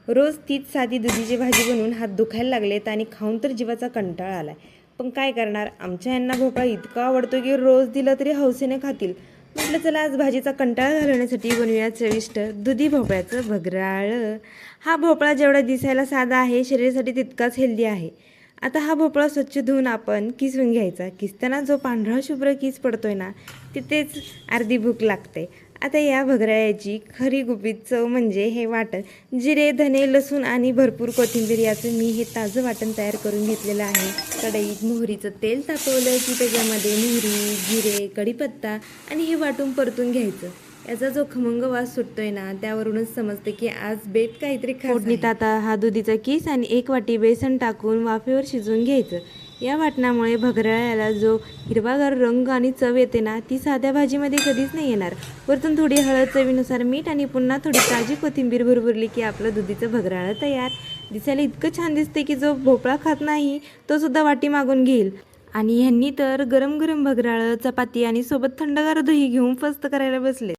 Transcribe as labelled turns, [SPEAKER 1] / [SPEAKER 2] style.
[SPEAKER 1] रोज तीच साधी दुधीची भाजी बनवून हात दुखायला लागलेत आणि खाऊन तर जीवाचा कंटाळा आलाय. पण काय करणार, आमच्या यांना भोपळा इतका आवडतो की रोज दिला तरी हौसेने खातील. म्हटलं चला आज भाजीचा कंटाळा घालवण्यासाठी बनवूया चविष्ट दुधी भोपळ्याचं भगराळं. हा भोपळा जेवढा दिसायला साधा आहे, शरीरासाठी तितकाच हेल्दी आहे. आता हा भोपळा स्वच्छ धुवून आपण किसून घ्यायचा. किसताना जो पांढरा शुभ्र किस पडतोय ना, तिथेच अर्धी भूक लागते. आता या भगराळ्याची खरी गुपित चव म्हणजे हे वाटण. जिरे, धने, लसूण आणि भरपूर कोथिंबीर याचं मी हे ताजं वाटण तयार करून घेतलेलं आहे. कढईत मोहरीचं तेल तापवलं की त्याच्यामध्ये मोहरी, जिरे, कढीपत्ता आणि हे वाटून परतून घ्यायचं. याचा जो खमंग वास सुटतोय ना, त्यावरूनच समजते की आज बेत काहीतरी खास आहे. फोडणीत आता हा दुधीचा किस आणि 1 वाटी बेसन टाकून वाफेवर शिजवून घ्यायचं. या वाटणामुळे भगराळ्याला जो हिरवागार रंग आणि चव येते ना, ती साध्या भाजीमध्ये कधीच नाही येणार. वरतून थोडी हळद, चवीनुसार मीठ आणि पुन्हा थोडी ताजी कोथिंबीर भरभरली की आपलं दुधीचं भगराळं तयार. दिसायला इतकं छान दिसते की जो भोपळा खात नाही तो सुद्धा वाटी मागून घेईल. आणि ह्यांनी तर गरम गरम भगराळं, चपाती आणि सोबत थंडगार दही घेऊन फस्त करायला बसले.